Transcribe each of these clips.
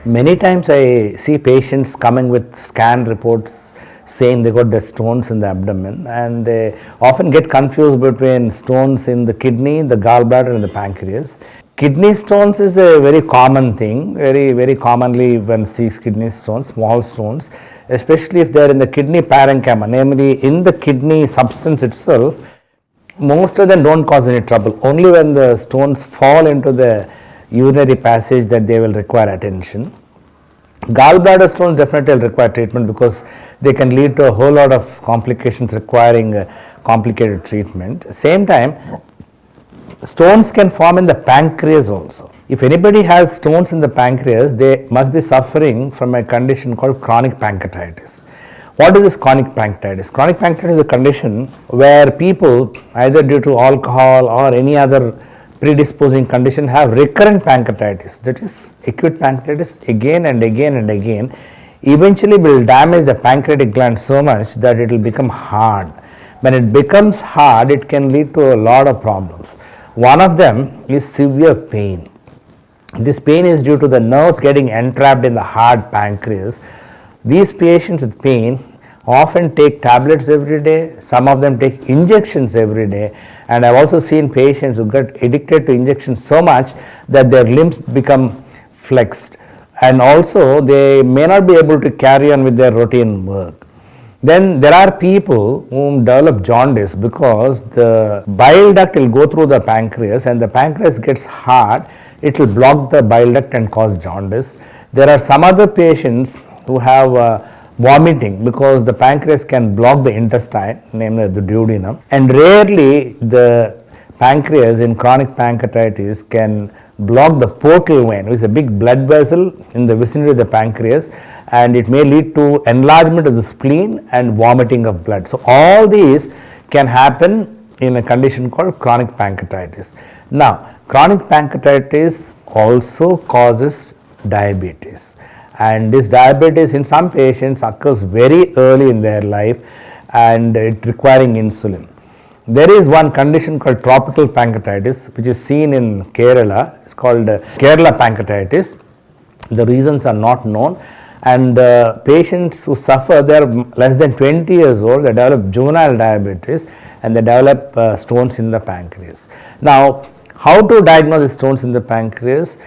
Many times I see patients coming with scan reports saying they got the stones in the abdomen, and they often get confused between stones in the kidney, the gallbladder and the pancreas. Kidney stones is a very common thing, very commonly one sees kidney stones, small stones, especially if they are in the kidney parenchyma, namely in the kidney substance itself. Most of them don't cause any trouble, only when the stones fall into the urinary passage that they will require attention. Gallbladder stones definitely will require treatment because they can lead to a whole lot of complications requiring complicated treatment. Same time, stones can form in the pancreas also. If anybody has stones in the pancreas, they must be suffering from a condition called chronic pancreatitis. What is this chronic pancreatitis? Chronic pancreatitis is a condition where people, either due to alcohol or any other predisposing condition, have recurrent pancreatitis, that is acute pancreatitis again and again and again, eventually will damage the pancreatic gland so much that it will become hard. When it becomes hard, it can lead to a lot of problems. One of them is severe pain. This pain is due to the nerves getting entrapped in the hard pancreas. These patients with pain often take tablets every day, some of them take injections every day, and I have also seen patients who get addicted to injections so much that their limbs become flexed, and also they may not be able to carry on with their routine work. Then there are people who develop jaundice because the bile duct will go through the pancreas, and the pancreas gets hard, it will block the bile duct and cause jaundice. There are some other patients who have vomiting because the pancreas can block the intestine, namely the duodenum, and rarely the pancreas in chronic pancreatitis can block the portal vein, which is a big blood vessel in the vicinity of the pancreas, and it may lead to enlargement of the spleen and vomiting of blood. So all these can happen in a condition called chronic pancreatitis. Now, chronic pancreatitis also causes diabetes, and this diabetes in some patients occurs very early in their life and it requiring insulin. There is one condition called tropical pancreatitis which is seen in Kerala. It's called Kerala pancreatitis. The reasons are not known, and patients who suffer, they are less than 20 years old, they develop juvenile diabetes and they develop stones in the pancreas. Now, how to diagnose the stones in the pancreas?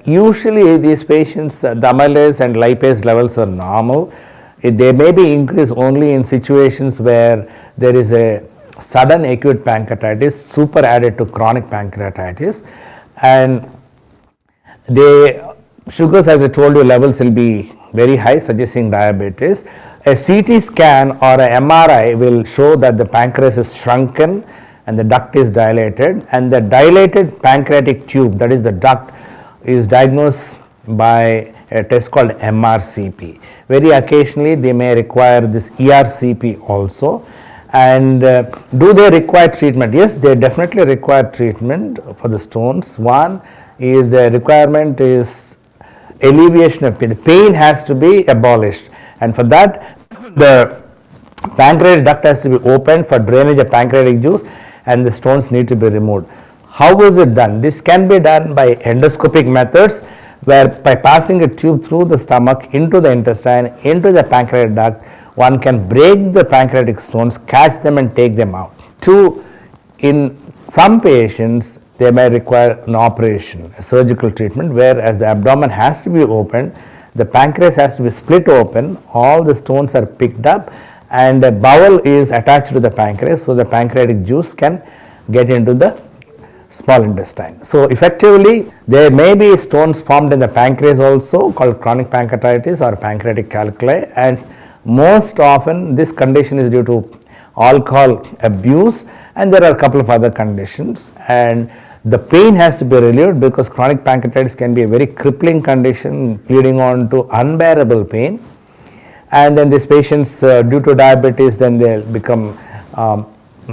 Usually these patients, the amylase and lipase levels are normal. They may be increased only in situations where there is a sudden acute pancreatitis super added to chronic pancreatitis, and the sugars, as I told you, levels will be very high, suggesting diabetes. A CT scan or a MRI will show that the pancreas is shrunken and the duct is dilated, and the dilated pancreatic tube, that is the duct, is diagnosed by a test called MRCP. Very occasionally they may require this ERCP also. And do they require treatment? Yes, they definitely require treatment for the stones. One is the requirement is alleviation of pain. The pain has to be abolished, and for that the pancreatic duct has to be opened for drainage of pancreatic juice, and the stones need to be removed. How was it done? This can be done by endoscopic methods, where by passing a tube through the stomach into the intestine, into the pancreatic duct, one can break the pancreatic stones, catch them and take them out. Two, in some patients they may require an operation, a surgical treatment, whereas the abdomen has to be opened, the pancreas has to be split open, all the stones are picked up, and a bowel is attached to the pancreas, so the pancreatic juice can get into the small intestine. So effectively there may be stones formed in the pancreas also, called chronic pancreatitis or pancreatic calculi, and most often this condition is due to alcohol abuse, and there are a couple of other conditions, and the pain has to be relieved because chronic pancreatitis can be a very crippling condition leading on to unbearable pain, and then these patients due to diabetes, then they become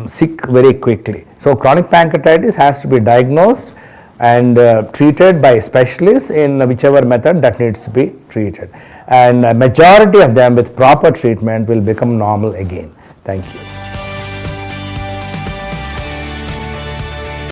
sick very quickly. So chronic pancreatitis has to be diagnosed and treated by specialists in whichever method that needs to be treated, and a majority of them with proper treatment will become normal again. Thank you.